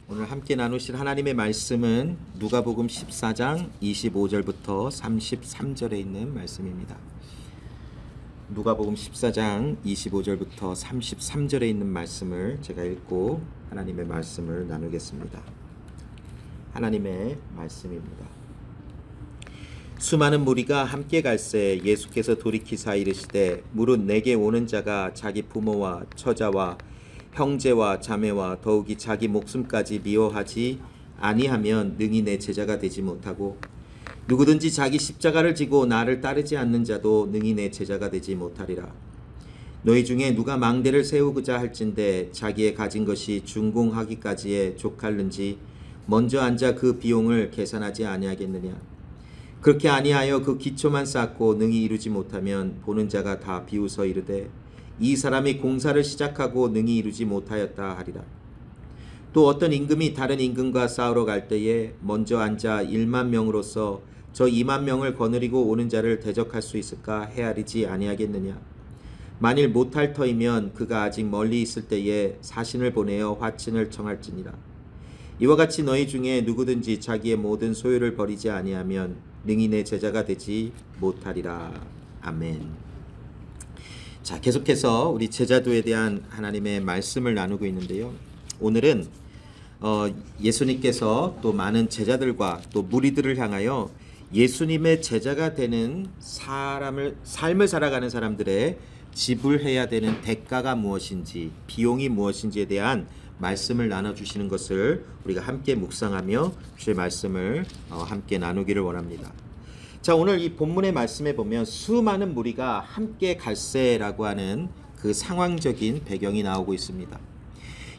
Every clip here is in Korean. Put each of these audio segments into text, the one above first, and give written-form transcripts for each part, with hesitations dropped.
오늘 함께 나누실 하나님의 말씀은 누가복음 14장 25절부터 33절에 있는 말씀입니다. 누가복음 14장 25절부터 33절에 있는 말씀을 제가 읽고 하나님의 말씀을 나누겠습니다. 하나님의 말씀입니다. 수많은 무리가 함께 갈새 예수께서 돌이키사 이르시되 무릇 내게 오는 자가 자기 부모와 처자와 형제와 자매와 더욱이 자기 목숨까지 미워하지 아니하면 능히 내 제자가 되지 못하고 누구든지 자기 십자가를 지고 나를 따르지 않는 자도 능히 내 제자가 되지 못하리라. 너희 중에 누가 망대를 세우고자 할진대 자기의 가진 것이 준공하기까지에 족할는지 먼저 앉아 그 비용을 계산하지 아니하겠느냐. 그렇게 아니하여 그 기초만 쌓고 능히 이루지 못하면 보는 자가 다 비웃어 이르되 이 사람이 공사를 시작하고 능히 이루지 못하였다 하리라. 또 어떤 임금이 다른 임금과 싸우러 갈 때에 먼저 앉아 1만 명으로서 저 2만 명을 거느리고 오는 자를 대적할 수 있을까 헤아리지 아니하겠느냐. 만일 못할 터이면 그가 아직 멀리 있을 때에 사신을 보내어 화친을 청할지니라. 이와 같이 너희 중에 누구든지 자기의 모든 소유를 버리지 아니하면 능히 내 제자가 되지 못하리라. 아멘. 자, 계속해서 우리 제자도에 대한 하나님의 말씀을 나누고 있는데요. 오늘은 예수님께서 또 많은 제자들과 또 무리들을 향하여 예수님의 제자가 되는 삶을 살아가는 사람들의 지불해야 되는 대가가 무엇인지, 비용이 무엇인지에 대한 말씀을 나눠주시는 것을 우리가 함께 묵상하며 주의 말씀을 함께 나누기를 원합니다. 자, 오늘 이 본문의 말씀에 보면 수많은 무리가 함께 갈새라고 하는 그 상황적인 배경이 나오고 있습니다.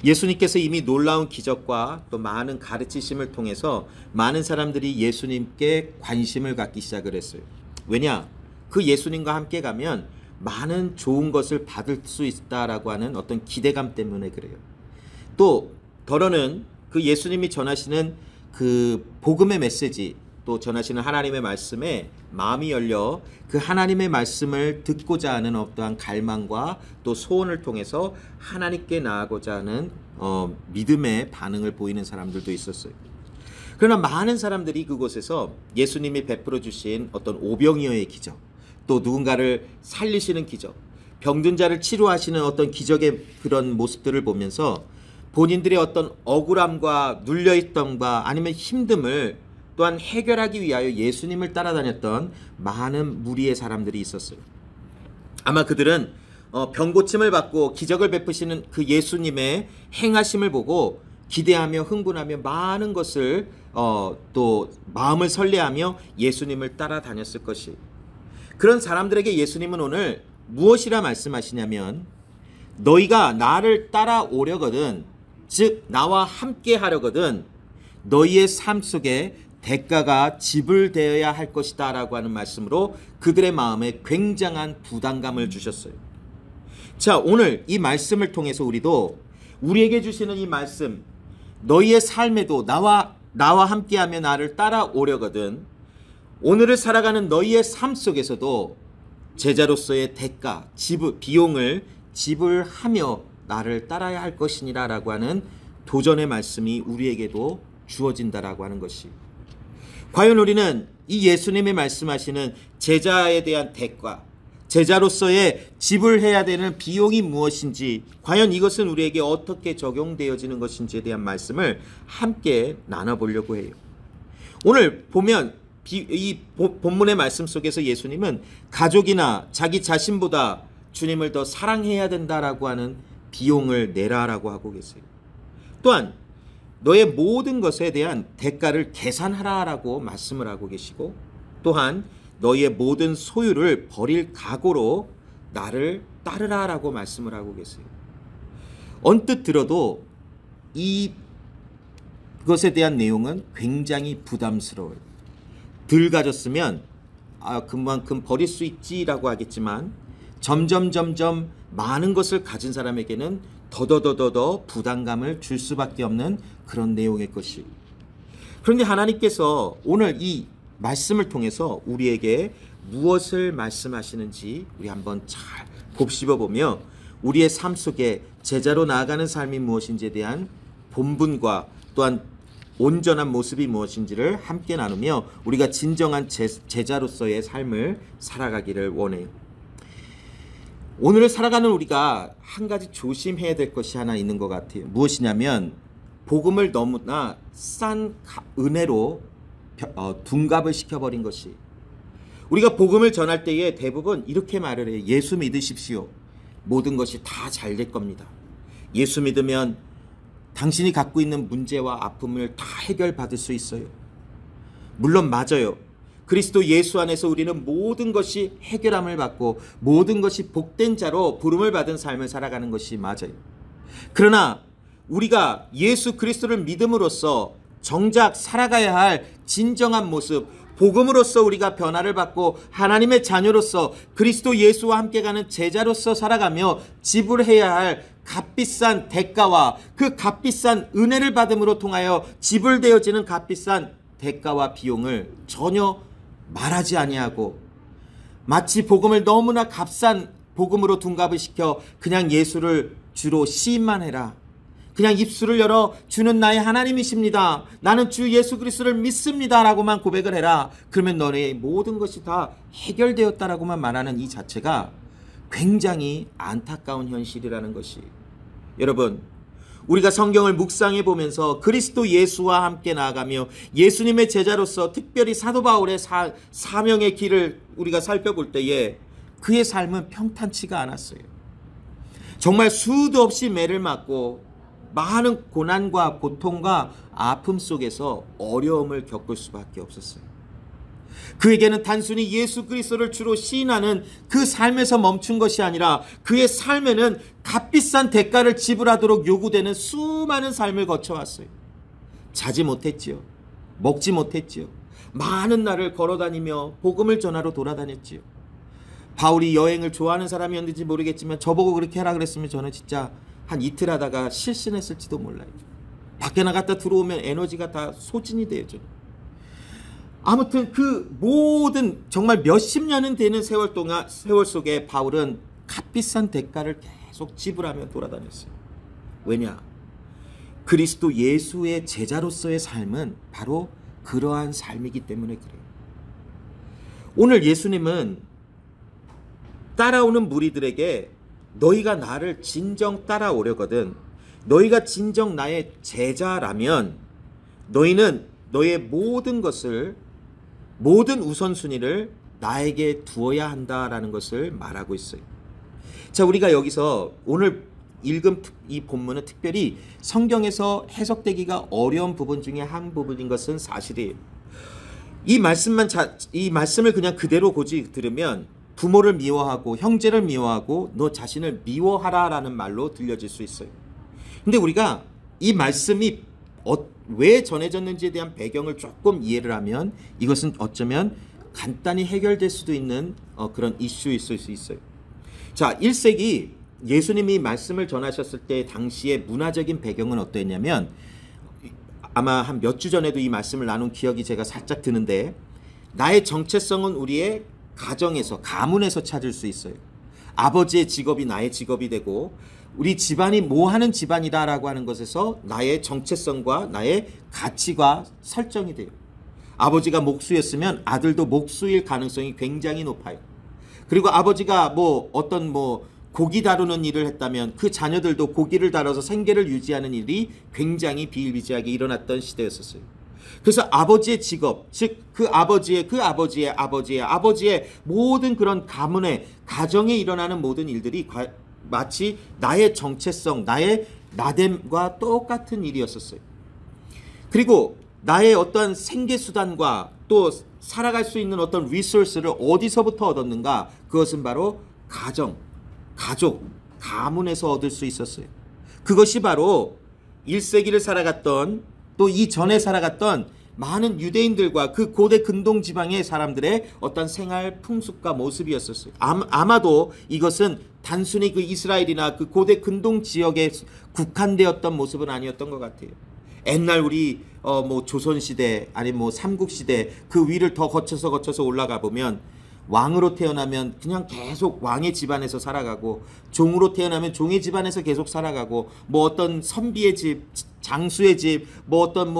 예수님께서 이미 놀라운 기적과 또 많은 가르치심을 통해서 많은 사람들이 예수님께 관심을 갖기 시작을 했어요. 왜냐? 그 예수님과 함께 가면 많은 좋은 것을 받을 수 있다라고 하는 어떤 기대감 때문에 그래요. 또 더러는 그 예수님이 전하시는 그 복음의 메시지, 또 전하시는 하나님의 말씀에 마음이 열려 그 하나님의 말씀을 듣고자 하는 어떠한 갈망과 또 소원을 통해서 하나님께 나아가고자 하는 믿음의 반응을 보이는 사람들도 있었어요. 그러나 많은 사람들이 그곳에서 예수님이 베풀어 주신 어떤 오병이어의 기적, 또 누군가를 살리시는 기적, 병든 자를 치료하시는 어떤 기적의 그런 모습들을 보면서 본인들의 어떤 억울함과 눌려있던과 아니면 힘듦을 또한 해결하기 위하여 예수님을 따라다녔던 많은 무리의 사람들이 있었어요. 아마 그들은 병고침을 받고 기적을 베푸시는 그 예수님의 행하심을 보고 기대하며 흥분하며 많은 것을 또 마음을 설레하며 예수님을 따라다녔을 것이. 그런 사람들에게 예수님은 오늘 무엇이라 말씀하시냐면 너희가 나를 따라오려거든, 즉 나와 함께 하려거든 너희의 삶 속에 대가가 지불되어야 할 것이다 라고 하는 말씀으로 그들의 마음에 굉장한 부담감을 주셨어요. 자, 오늘 이 말씀을 통해서 우리에게 주시는 이 말씀, 너희의 삶에도 나와 함께하며 나를 따라오려거든 오늘을 살아가는 너희의 삶 속에서도 제자로서의 대가, 비용을 지불하며 나를 따라야 할 것이니라 라고 하는 도전의 말씀이 우리에게도 주어진다라고 하는 것이. 과연 우리는 이 예수님이 말씀하시는 제자에 대한 대가, 제자로서의 지불해야 되는 비용이 무엇인지, 과연 이것은 우리에게 어떻게 적용되어지는 것인지에 대한 말씀을 함께 나눠보려고 해요. 오늘 보면 이 본문의 말씀 속에서 예수님은 가족이나 자기 자신보다 주님을 더 사랑해야 된다라고 하는 비용을 내라라고 하고 계세요. 또한 너의 모든 것에 대한 대가를 계산하라라고 말씀을 하고 계시고, 또한 너의 모든 소유를 버릴 각오로 나를 따르라라고 말씀을 하고 계세요. 언뜻 들어도 이것에 대한 내용은 굉장히 부담스러워요. 덜 가졌으면 그만큼 버릴 수 있지라고 하겠지만 점점 많은 것을 가진 사람에게는 더더 부담감을 줄 수밖에 없는 그런 내용의 것이. 그런데 하나님께서 오늘 이 말씀을 통해서 우리에게 무엇을 말씀하시는지 우리 한번 잘 곱씹어 보며 우리의 삶 속에 제자로 나아가는 삶이 무엇인지에 대한 본분과 또한 온전한 모습이 무엇인지를 함께 나누며 우리가 진정한 제자로서의 삶을 살아가기를 원해요. 오늘을 살아가는 우리가 한 가지 조심해야 될 것이 하나 있는 것 같아요. 무엇이냐면 복음을 너무나 싼 은혜로 둔갑을 시켜버린 것이, 우리가 복음을 전할 때에 대부분 이렇게 말을 해요. 예수 믿으십시오. 모든 것이 다 잘 될 겁니다. 예수 믿으면 당신이 갖고 있는 문제와 아픔을 다 해결받을 수 있어요. 물론 맞아요. 그리스도 예수 안에서 우리는 모든 것이 해결함을 받고 모든 것이 복된 자로 부름을 받은 삶을 살아가는 것이 맞아요. 그러나 우리가 예수 그리스도를 믿음으로써 정작 살아가야 할 진정한 모습, 복음으로써 우리가 변화를 받고 하나님의 자녀로서 그리스도 예수와 함께 가는 제자로서 살아가며 지불해야 할 값비싼 대가와 그 값비싼 은혜를 받음으로 통하여 지불되어지는 값비싼 대가와 비용을 전혀 말하지 아니하고, 마치 복음을 너무나 값싼 복음으로 둔갑을 시켜 그냥 예수를 주로 시인만 해라, 그냥 입술을 열어 주는 나의 하나님이십니다, 나는 주 예수 그리스도를 믿습니다 라고만 고백을 해라, 그러면 너의 모든 것이 다 해결되었다라고만 말하는 이 자체가 굉장히 안타까운 현실이라는 것이, 여러분 우리가 성경을 묵상해 보면서 그리스도 예수와 함께 나아가며 예수님의 제자로서 특별히 사도 바울의 사명의 길을 우리가 살펴볼 때에 그의 삶은 평탄치가 않았어요. 정말 수도 없이 매를 맞고 많은 고난과 고통과 아픔 속에서 어려움을 겪을 수밖에 없었어요. 그에게는 단순히 예수 그리스도를 주로 시인하는 그 삶에서 멈춘 것이 아니라 그의 삶에는 값비싼 대가를 지불하도록 요구되는 수많은 삶을 거쳐왔어요. 자지 못했지요. 먹지 못했지요. 많은 날을 걸어다니며 복음을 전하러 돌아다녔지요. 바울이 여행을 좋아하는 사람이었는지 모르겠지만 저보고 그렇게 하라 그랬으면 저는 진짜 한 이틀 하다가 실신했을지도 몰라요. 밖에 나갔다 들어오면 에너지가 다 소진이 돼요. 저는. 아무튼 그 모든 정말 몇십 년은 되는 세월 속에 바울은 값비싼 대가를 계속 지불하며 돌아다녔어요. 왜냐? 그리스도 예수의 제자로서의 삶은 바로 그러한 삶이기 때문에 그래요. 오늘 예수님은 따라오는 무리들에게 너희가 나를 진정 따라오려거든 너희가 진정 나의 제자라면 너희는 너의 모든 것을, 모든 우선순위를 나에게 두어야 한다라는 것을 말하고 있어요. 자, 우리가 여기서 오늘 읽은 이 본문은 특별히 성경에서 해석되기가 어려운 부분 중에 한 부분인 것은 사실이에요. 이 말씀을 그냥 그대로 고지 들으면 부모를 미워하고 형제를 미워하고 너 자신을 미워하라라는 말로 들려질 수 있어요. 근데 우리가 이 말씀이 왜 전해졌는지에 대한 배경을 조금 이해를 하면 이것은 어쩌면 간단히 해결될 수도 있는 그런 이슈일 수 있어요. 자, 1세기 예수님이 말씀을 전하셨을 때 당시의 문화적인 배경은 어떠했냐면, 아마 한 몇 주 전에도 이 말씀을 나눈 기억이 제가 살짝 드는데, 나의 정체성은 우리의 가정에서, 가문에서 찾을 수 있어요. 아버지의 직업이 나의 직업이 되고 우리 집안이 뭐 하는 집안이다라고 하는 것에서 나의 정체성과 나의 가치가 설정이 돼요. 아버지가 목수였으면 아들도 목수일 가능성이 굉장히 높아요. 그리고 아버지가 어떤 고기 다루는 일을 했다면 그 자녀들도 고기를 다뤄서 생계를 유지하는 일이 굉장히 비일비재하게 일어났던 시대였었어요. 그래서 아버지의 직업, 즉 그 아버지의 모든 그런 가문의 가정에 일어나는 모든 일들이 마치 나의 정체성, 나의 나됨과 똑같은 일이었었어요. 그리고 나의 어떤 생계수단과 또 살아갈 수 있는 어떤 리소스를 어디서부터 얻었는가? 그것은 바로 가정, 가족, 가문에서 얻을 수 있었어요. 그것이 바로 1세기를 살아갔던, 또 이전에 살아갔던 많은 유대인들과 그 고대 근동 지방의 사람들의 어떤 생활 풍습과 모습이었었어요. 아마도 이것은 단순히 그 이스라엘이나 그 고대 근동 지역에 국한되었던 모습은 아니었던 것 같아요. 옛날 우리 조선시대 아니면 삼국시대 그 위를 더 거쳐서 올라가 보면 왕으로 태어나면 그냥 계속 왕의 집안에서 살아가고, 종으로 태어나면 종의 집안에서 계속 살아가고, 어떤 선비의 집, 장수의 집, 뭐 어떤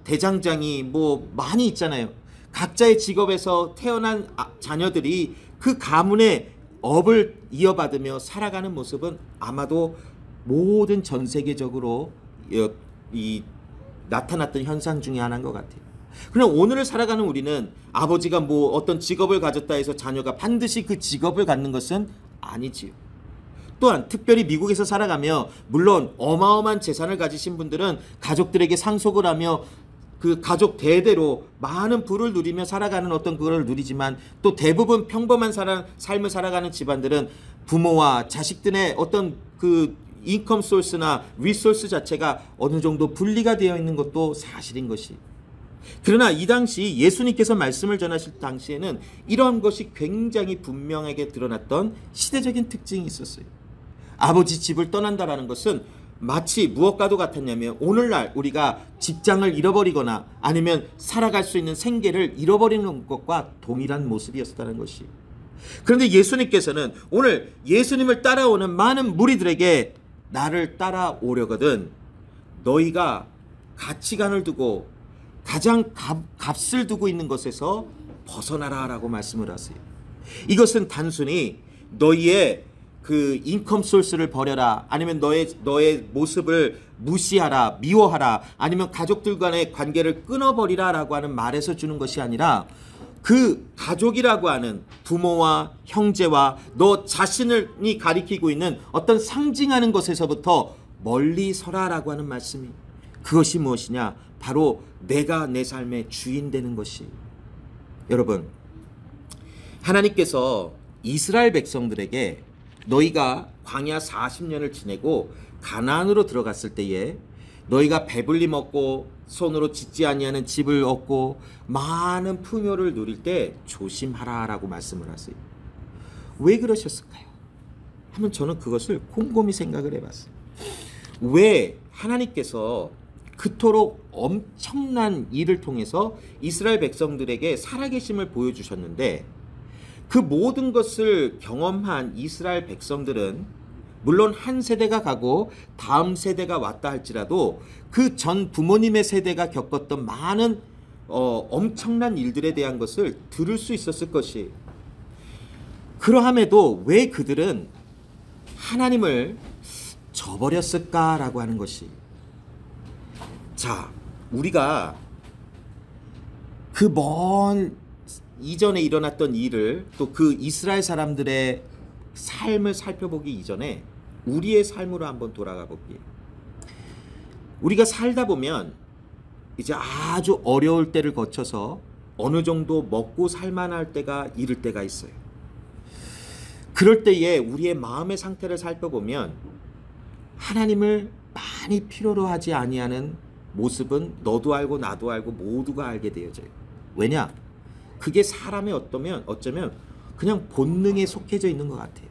대장장이 많이 있잖아요. 각자의 직업에서 태어난 자녀들이 그 가문의 업을 이어받으며 살아가는 모습은 아마도 모든 전 세계적으로 나타났던 현상 중에 하나인 것 같아요. 그러나 오늘을 살아가는 우리는 아버지가 어떤 직업을 가졌다 해서 자녀가 반드시 그 직업을 갖는 것은 아니지요. 또한 특별히 미국에서 살아가며 물론 어마어마한 재산을 가지신 분들은 가족들에게 상속을 하며 그 가족 대대로 많은 부를 누리며 살아가는 어떤 그걸 누리지만, 또 대부분 평범한 삶을 살아가는 집안들은 부모와 자식들의 어떤 그 인컴 소스나 리소스 자체가 어느 정도 분리가 되어 있는 것도 사실인 것이. 그러나 이 당시 예수님께서 말씀을 전하실 당시에는 이러한 것이 굉장히 분명하게 드러났던 시대적인 특징이 있었어요. 아버지 집을 떠난다라는 것은 마치 무엇과도 같았냐면 오늘날 우리가 직장을 잃어버리거나 아니면 살아갈 수 있는 생계를 잃어버리는 것과 동일한 모습이었다는 것이. 그런데 예수님께서는 오늘 예수님을 따라오는 많은 무리들에게 나를 따라오려거든 너희가 가치관을 두고 가장 값을 두고 있는 것에서 벗어나라 라고 말씀을 하세요. 이것은 단순히 너희의 그 인컴 소스를 버려라, 아니면 너의 모습을 무시하라, 미워하라, 아니면 가족들 간의 관계를 끊어버리라 라고 하는 말에서 주는 것이 아니라, 그 가족이라고 하는 부모와 형제와 너 자신이 가리키고 있는 어떤 상징하는 것에서부터 멀리 서라라고 하는 말씀이, 그것이 무엇이냐? 바로 내가 내 삶의 주인 되는 것이. 여러분, 하나님께서 이스라엘 백성들에게 너희가 광야 40년을 지내고 가나안으로 들어갔을 때에 너희가 배불리 먹고 손으로 짓지 아니하는 집을 얻고 많은 풍요를 누릴 때 조심하라라고 말씀을 하세요. 왜 그러셨을까요? 한번 저는 그것을 곰곰이 생각을 해봤어요. 왜 하나님께서 그토록 엄청난 일을 통해서 이스라엘 백성들에게 살아계심을 보여주셨는데, 그 모든 것을 경험한 이스라엘 백성들은 물론 한 세대가 가고 다음 세대가 왔다 할지라도 그 전 부모님의 세대가 겪었던 많은 엄청난 일들에 대한 것을 들을 수 있었을 것이에요. 그러함에도 왜 그들은 하나님을 저버렸을까라고 하는 것이. 자, 우리가 그 먼 이전에 일어났던 일을, 또 그 이스라엘 사람들의 삶을 살펴보기 이전에 우리의 삶으로 한번 돌아가 볼게요. 우리가 살다 보면 이제 아주 어려울 때를 거쳐서 어느 정도 먹고 살만할 때가 이를 때가 있어요. 그럴 때에 우리의 마음의 상태를 살펴보면 하나님을 많이 필요로 하지 아니하는 모습은 너도 알고 나도 알고 모두가 알게 되어져요. 왜냐? 그게 사람의 어쩌면 그냥 본능에 속해져 있는 것 같아요.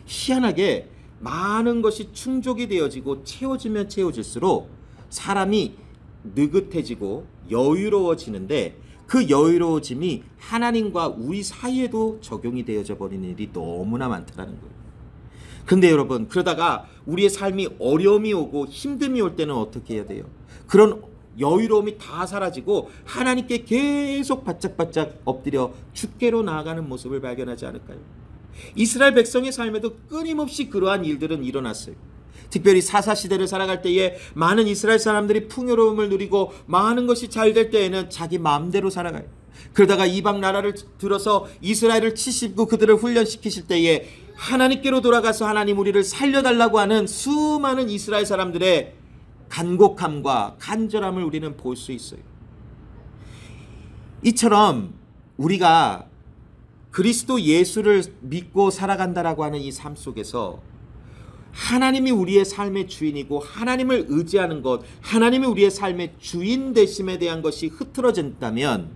희한하게 많은 것이 충족이 되어지고 채워지면 채워질수록 사람이 느긋해지고 여유로워지는데, 그 여유로워짐이 하나님과 우리 사이에도 적용이 되어져 버리는 일이 너무나 많다라는 거예요. 근데 여러분, 그러다가 우리의 삶이 어려움이 오고 힘듦이 올 때는 어떻게 해야 돼요? 그런 여유로움이 다 사라지고 하나님께 계속 바짝바짝 엎드려 주께로 나아가는 모습을 발견하지 않을까요? 이스라엘 백성의 삶에도 끊임없이 그러한 일들은 일어났어요. 특별히 사사시대를 살아갈 때에 많은 이스라엘 사람들이 풍요로움을 누리고 많은 것이 잘 될 때에는 자기 마음대로 살아가요. 그러다가 이방 나라를 들어서 이스라엘을 치시고 그들을 훈련시키실 때에 하나님께로 돌아가서 하나님 우리를 살려달라고 하는 수많은 이스라엘 사람들의 간곡함과 간절함을 우리는 볼 수 있어요. 이처럼 우리가 그리스도 예수를 믿고 살아간다라고 하는 이 삶 속에서 하나님이 우리의 삶의 주인이고 하나님을 의지하는 것, 하나님이 우리의 삶의 주인 되심에 대한 것이 흐트러진다면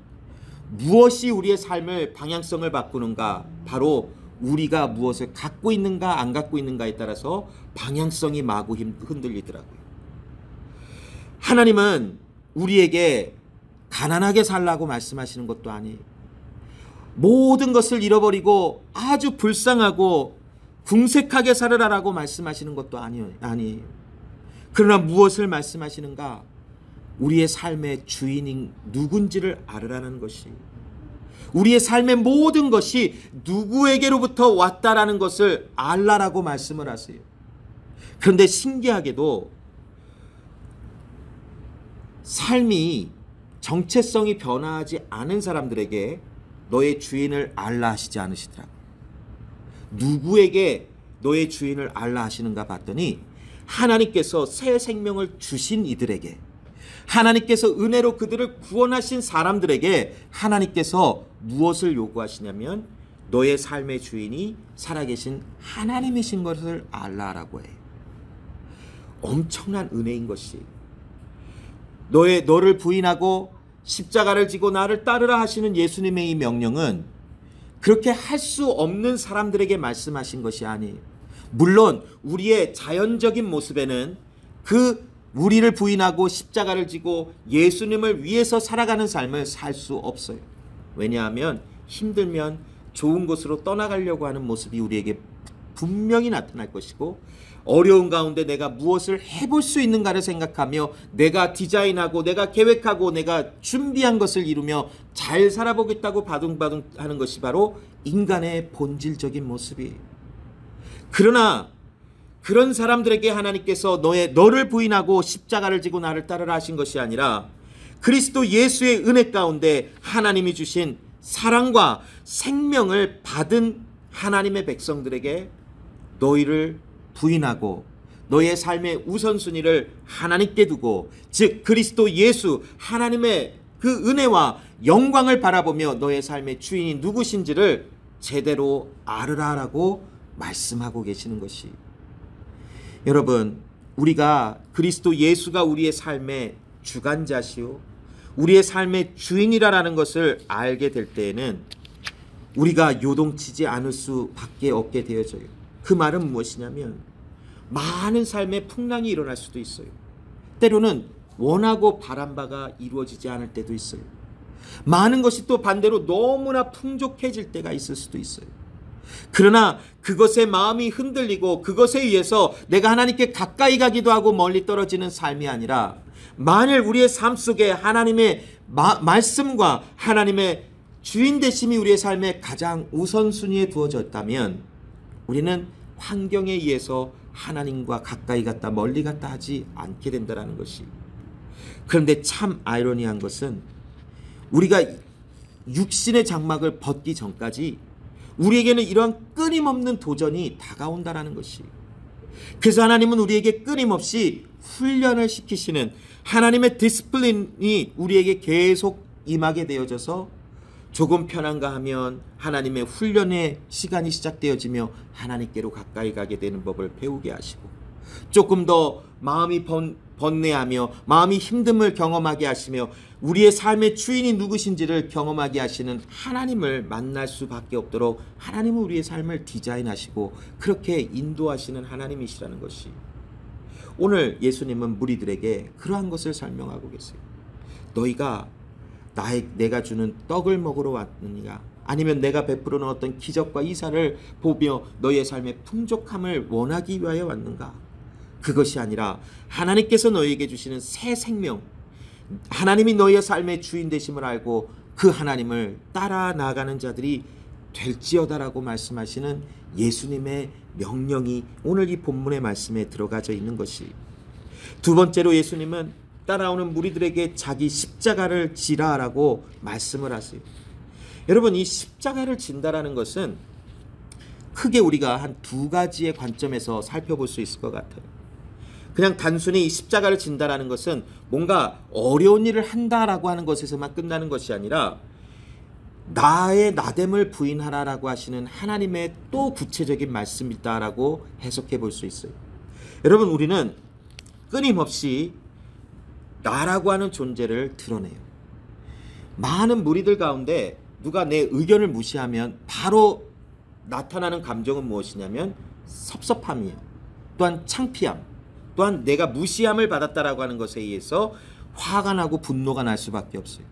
무엇이 우리의 삶을 방향성을 바꾸는가? 바로 우리가 무엇을 갖고 있는가 안 갖고 있는가에 따라서 방향성이 마구 흔들리더라고요. 하나님은 우리에게 가난하게 살라고 말씀하시는 것도 아니에요. 모든 것을 잃어버리고 아주 불쌍하고 궁색하게 살으라라고 말씀하시는 것도 아니에요. 그러나 무엇을 말씀하시는가? 우리의 삶의 주인인 누군지를 알으라는 것이, 우리의 삶의 모든 것이 누구에게로부터 왔다라는 것을 알라라고 말씀을 하세요. 그런데 신기하게도 삶이 정체성이 변화하지 않은 사람들에게 너의 주인을 알라 하시지 않으시더라고요. 누구에게 너의 주인을 알라 하시는가 봤더니 하나님께서 새 생명을 주신 이들에게, 하나님께서 은혜로 그들을 구원하신 사람들에게 하나님께서 무엇을 요구하시냐면 너의 삶의 주인이 살아계신 하나님이신 것을 알라라고 해요. 엄청난 은혜인 것이, 너를 부인하고 십자가를 지고 나를 따르라 하시는 예수님의 이 명령은 그렇게 할 수 없는 사람들에게 말씀하신 것이 아니에요. 물론 우리의 자연적인 모습에는 우리를 부인하고 십자가를 지고 예수님을 위해서 살아가는 삶을 살 수 없어요. 왜냐하면 힘들면 좋은 곳으로 떠나가려고 하는 모습이 우리에게 분명히 나타날 것이고, 어려운 가운데 내가 무엇을 해볼 수 있는가를 생각하며 내가 디자인하고 내가 계획하고 내가 준비한 것을 이루며 잘 살아보겠다고 바둥바둥 하는 것이 바로 인간의 본질적인 모습이에요. 그러나 그런 사람들에게 하나님께서 너를 부인하고 십자가를 지고 나를 따르라 하신 것이 아니라 그리스도 예수의 은혜 가운데 하나님이 주신 사랑과 생명을 받은 하나님의 백성들에게 너희를 부인하고 너의 삶의 우선순위를 하나님께 두고, 즉 그리스도 예수 하나님의 그 은혜와 영광을 바라보며 너의 삶의 주인이 누구신지를 제대로 알으라라고 말씀하고 계시는 것이, 여러분, 우리가 그리스도 예수가 우리의 삶의 주관자시오 우리의 삶의 주인이라는 것을 알게 될 때에는 우리가 요동치지 않을 수밖에 없게 되어져요. 그 말은 무엇이냐면 많은 삶의 풍랑이 일어날 수도 있어요. 때로는 원하고 바란 바가 이루어지지 않을 때도 있어요. 많은 것이 또 반대로 너무나 풍족해질 때가 있을 수도 있어요. 그러나 그것에 마음이 흔들리고 그것에 의해서 내가 하나님께 가까이 가기도 하고 멀리 떨어지는 삶이 아니라, 만일 우리의 삶 속에 하나님의 말씀과 하나님의 주인 되심이 우리의 삶의 가장 우선순위에 두어졌다면 우리는 환경에 의해서 하나님과 가까이 갔다 멀리 갔다 하지 않게 된다는 것이. 그런데 참 아이러니한 것은 우리가 육신의 장막을 벗기 전까지 우리에게는 이러한 끊임없는 도전이 다가온다는 것이. 그래서 하나님은 우리에게 끊임없이 훈련을 시키시는 하나님의 디스플린이 우리에게 계속 임하게 되어져서 조금 편한가 하면 하나님의 훈련의 시간이 시작되어지며 하나님께로 가까이 가게 되는 법을 배우게 하시고, 조금 더 마음이 번뇌하며 마음이 힘듦을 경험하게 하시며 우리의 삶의 주인이 누구신지를 경험하게 하시는 하나님을 만날 수밖에 없도록 하나님은 우리의 삶을 디자인하시고 그렇게 인도하시는 하나님이시라는 것이. 오늘 예수님은 무리들에게 그러한 것을 설명하고 계세요. 너희가 내가 주는 떡을 먹으러 왔느니가, 아니면 내가 베풀어 놓은 어떤 기적과 이사를 보며 너희의 삶의 풍족함을 원하기 위하여 왔는가? 그것이 아니라 하나님께서 너희에게 주시는 새 생명, 하나님이 너희의 삶의 주인 되심을 알고 그 하나님을 따라 나가는 자들이 될지어다라고 말씀하시는 예수님의 명령이 오늘 이 본문의 말씀에 들어가져 있는 것이. 두 번째로 예수님은 따라오는 무리들에게 자기 십자가를 지라라고 말씀을 하세요. 여러분, 이 십자가를 진다라는 것은 크게 우리가 한 두 가지의 관점에서 살펴볼 수 있을 것 같아요. 그냥 단순히 이 십자가를 진다라는 것은 뭔가 어려운 일을 한다라고 하는 것에서만 끝나는 것이 아니라 나의 나됨을 부인하라라고 하시는 하나님의 또 구체적인 말씀이다라고 해석해 볼 수 있어요. 여러분, 우리는 끊임없이 나라고 하는 존재를 드러내요. 많은 무리들 가운데 누가 내 의견을 무시하면 바로 나타나는 감정은 무엇이냐면 섭섭함이에요. 또한 창피함, 또한 내가 무시함을 받았다라고 하는 것에 의해서 화가 나고 분노가 날 수밖에 없어요.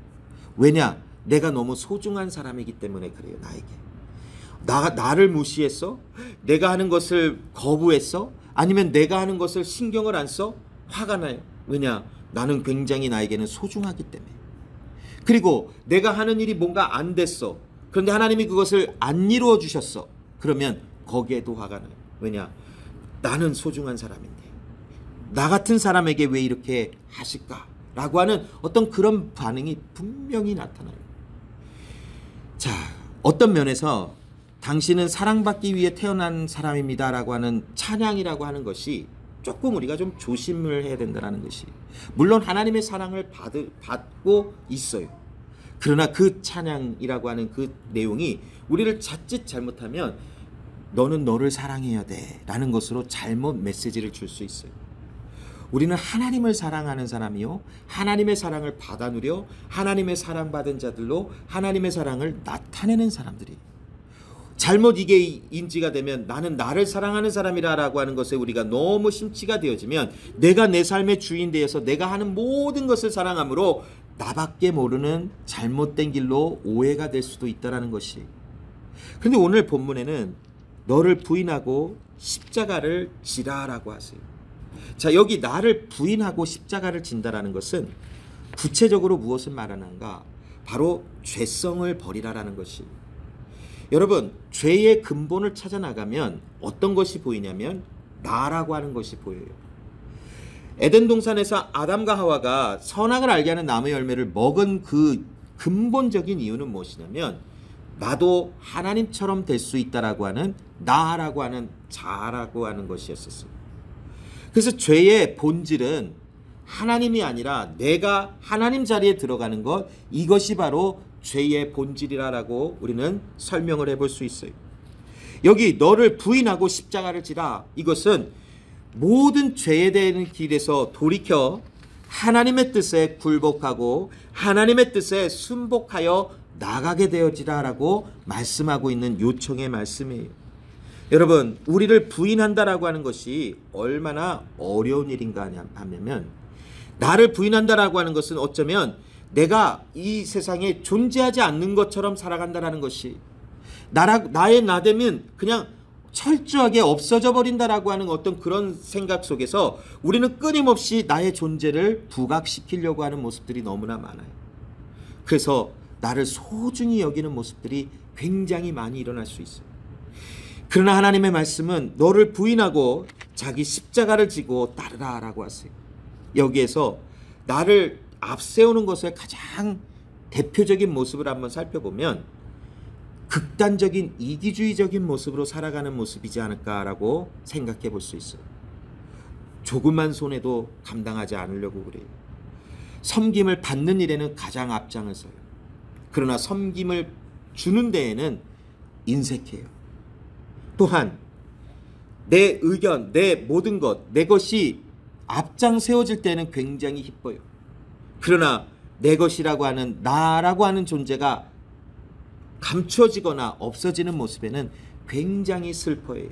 왜냐? 내가 너무 소중한 사람이기 때문에 그래요. 나에게 나를 무시했어? 내가 하는 것을 거부했어? 아니면 내가 하는 것을 신경을 안 써? 화가 나요. 왜냐? 나는 굉장히 나에게는 소중하기 때문에. 그리고 내가 하는 일이 뭔가 안 됐어. 그런데 하나님이 그것을 안 이루어 주셨어. 그러면 거기에도 화가 나요. 왜냐? 나는 소중한 사람인데 나 같은 사람에게 왜 이렇게 하실까? 라고 하는 어떤 그런 반응이 분명히 나타나요. 자, 어떤 면에서 당신은 사랑받기 위해 태어난 사람입니다 라고 하는 찬양이라고 하는 것이 조금 우리가 좀 조심을 해야 된다는 것이, 물론 하나님의 사랑을 받고 있어요. 그러나 그 찬양이라고 하는 그 내용이 우리를 자칫 잘못하면 너는 너를 사랑해야 돼 라는 것으로 잘못 메시지를 줄 수 있어요. 우리는 하나님을 사랑하는 사람이요, 하나님의 사랑을 받아 누려 하나님의 사랑받은 자들로 하나님의 사랑을 나타내는 사람들이, 잘못 이게 인지가 되면 나는 나를 사랑하는 사람이라고 하는 것에 우리가 너무 심취가 되어지면 내가 내 삶의 주인 되어서 내가 하는 모든 것을 사랑함으로 나밖에 모르는 잘못된 길로 오해가 될 수도 있다는 것이. 그런데 오늘 본문에는 너를 부인하고 십자가를 지라라고 하세요. 자, 여기 나를 부인하고 십자가를 진다라는 것은 구체적으로 무엇을 말하는가? 바로 죄성을 버리라라는 것이. 여러분, 죄의 근본을 찾아 나가면 어떤 것이 보이냐면 나라고 하는 것이 보여요. 에덴 동산에서 아담과 하와가 선악을 알게 하는 나무 열매를 먹은 그 근본적인 이유는 무엇이냐면 나도 하나님처럼 될 수 있다라고 하는 나라고 하는 자라고 하는 것이었었어요. 그래서 죄의 본질은 하나님이 아니라 내가 하나님 자리에 들어가는 것, 이것이 바로 죄의 본질이라고 우리는 설명을 해볼 수 있어요. 여기 너를 부인하고 십자가를 지라, 이것은 모든 죄에 대한 길에서 돌이켜 하나님의 뜻에 굴복하고 하나님의 뜻에 순복하여 나가게 되어지라라고 말씀하고 있는 요청의 말씀이에요. 여러분, 우리를 부인한다라고 하는 것이 얼마나 어려운 일인가 하면, 나를 부인한다라고 하는 것은 어쩌면 내가 이 세상에 존재하지 않는 것처럼 살아간다라는 것이, 나의 나됨은 그냥 철저하게 없어져 버린다라고 하는 어떤 그런 생각 속에서 우리는 끊임없이 나의 존재를 부각시키려고 하는 모습들이 너무나 많아요. 그래서 나를 소중히 여기는 모습들이 굉장히 많이 일어날 수 있어요. 그러나 하나님의 말씀은 너를 부인하고 자기 십자가를 지고 따르라 라고 하세요. 여기에서 나를 앞세우는 것의 가장 대표적인 모습을 한번 살펴보면 극단적인 이기주의적인 모습으로 살아가는 모습이지 않을까라고 생각해 볼 수 있어요. 조그만 손해도 감당하지 않으려고 그래요. 섬김을 받는 일에는 가장 앞장을 서요. 그러나 섬김을 주는 데에는 인색해요. 또한 내 의견, 내 모든 것, 내 것이 앞장 세워질 때는 굉장히 기뻐요. 그러나 내 것이라고 하는 나라고 하는 존재가 감춰지거나 없어지는 모습에는 굉장히 슬퍼해요.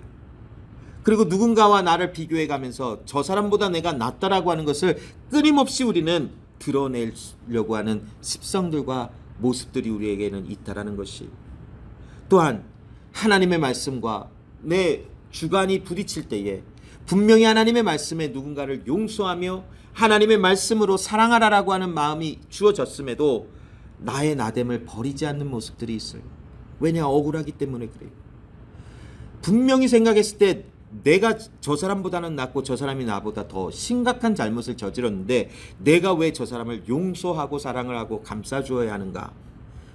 그리고 누군가와 나를 비교해 가면서 저 사람보다 내가 낫다라고 하는 것을 끊임없이 우리는 드러내려고 하는 습성들과 모습들이 우리에게는 있다라는 것이. 또한 하나님의 말씀과 내 주관이 부딪힐 때에 분명히 하나님의 말씀에 누군가를 용서하며 하나님의 말씀으로 사랑하라라고 하는 마음이 주어졌음에도 나의 나됨을 버리지 않는 모습들이 있어요. 왜냐? 억울하기 때문에 그래요. 분명히 생각했을 때 내가 저 사람보다는 낫고 저 사람이 나보다 더 심각한 잘못을 저질렀는데 내가 왜 저 사람을 용서하고 사랑을 하고 감싸주어야 하는가?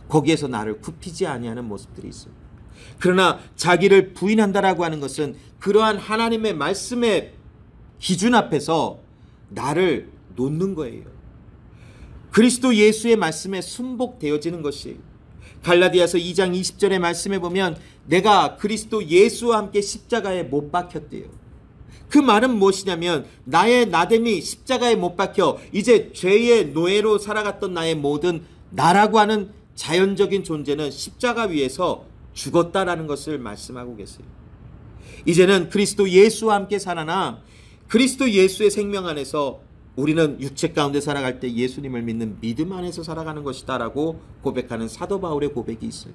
거기에서 나를 굽히지 아니하는 모습들이 있어요. 그러나 자기를 부인한다라고 하는 것은 그러한 하나님의 말씀의 기준 앞에서 나를 놓는 거예요. 그리스도 예수의 말씀에 순복되어지는 것이. 갈라디아서 2장 20절의 말씀에 보면 내가 그리스도 예수와 함께 십자가에 못 박혔대요. 그 말은 무엇이냐면 나의 나됨이 십자가에 못 박혀 이제 죄의 노예로 살아갔던 나의 모든 나라고 하는 자연적인 존재는 십자가 위에서 죽었다라는 것을 말씀하고 계세요. 이제는 그리스도 예수와 함께 살아나 그리스도 예수의 생명 안에서 우리는 육체 가운데 살아갈 때 예수님을 믿는 믿음 안에서 살아가는 것이다 라고 고백하는 사도 바울의 고백이 있어요.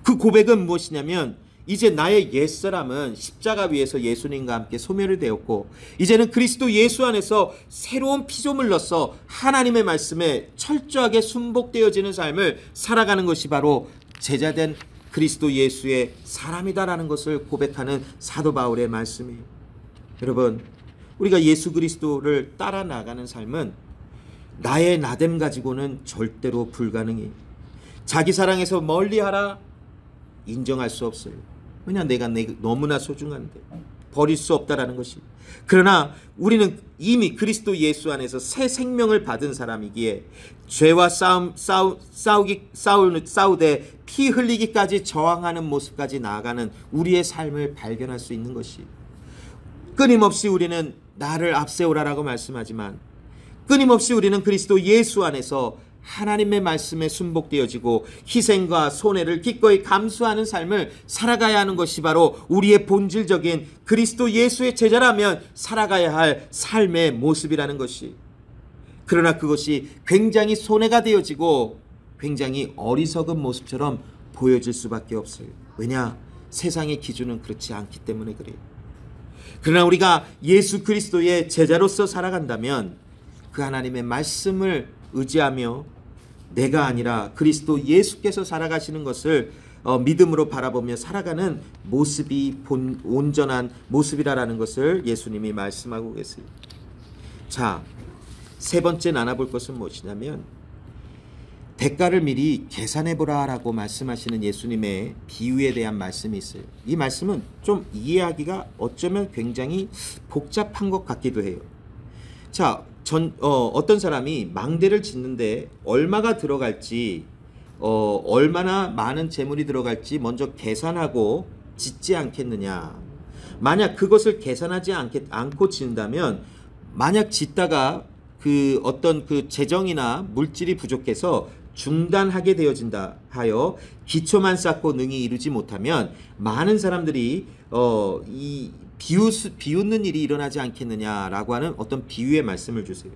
그 고백은 무엇이냐면 이제 나의 옛사람은 십자가 위에서 예수님과 함께 소멸이 되었고 이제는 그리스도 예수 안에서 새로운 피조물로서 하나님의 말씀에 철저하게 순복되어지는 삶을 살아가는 것이 바로 제자된 그리스도 예수의 사람이다라는 것을 고백하는 사도 바울의 말씀이에요. 여러분, 우리가 예수 그리스도를 따라 나가는 삶은 나의 나됨 가지고는 절대로 불가능해요. 자기 사랑에서 멀리하라 인정할 수 없어요. 왜냐, 내가 너무나 소중한데 버릴 수 없다라는 것이. 그러나 우리는 이미 그리스도 예수 안에서 새 생명을 받은 사람이기에 죄와 싸우되 피 흘리기까지 저항하는 모습까지 나아가는 우리의 삶을 발견할 수 있는 것이. 끊임없이 우리는 나를 앞세우라라고 말씀하지만 끊임없이 우리는 그리스도 예수 안에서 하나님의 말씀에 순복되어지고 희생과 손해를 기꺼이 감수하는 삶을 살아가야 하는 것이 바로 우리의 본질적인 그리스도 예수의 제자라면 살아가야 할 삶의 모습이라는 것이. 그러나 그것이 굉장히 손해가 되어지고 굉장히 어리석은 모습처럼 보여질 수밖에 없어요. 왜냐? 세상의 기준은 그렇지 않기 때문에 그래요. 그러나 우리가 예수 그리스도의 제자로서 살아간다면 그 하나님의 말씀을 의지하며 내가 아니라 그리스도 예수께서 살아가시는 것을 믿음으로 바라보며 살아가는 모습이 온전한 모습이라는 것을 예수님이 말씀하고 계세요. 자, 세 번째 나눠볼 것은 무엇이냐면 대가를 미리 계산해보라 라고 말씀하시는 예수님의 비유에 대한 말씀이 있어요. 이 말씀은 좀 이해하기가 어쩌면 굉장히 복잡한 것 같기도 해요. 자, 어떤 사람이 망대를 짓는데 얼마가 들어갈지 얼마나 많은 재물이 들어갈지 먼저 계산하고 짓지 않겠느냐. 만약 그것을 계산하지 않고 짓는다면 만약 짓다가 그 어떤 그 재정이나 물질이 부족해서 중단하게 되어진다 하여 기초만 쌓고 능히 이루지 못하면 많은 사람들이 비웃는 일이 일어나지 않겠느냐라고 하는 어떤 비유의 말씀을 주세요.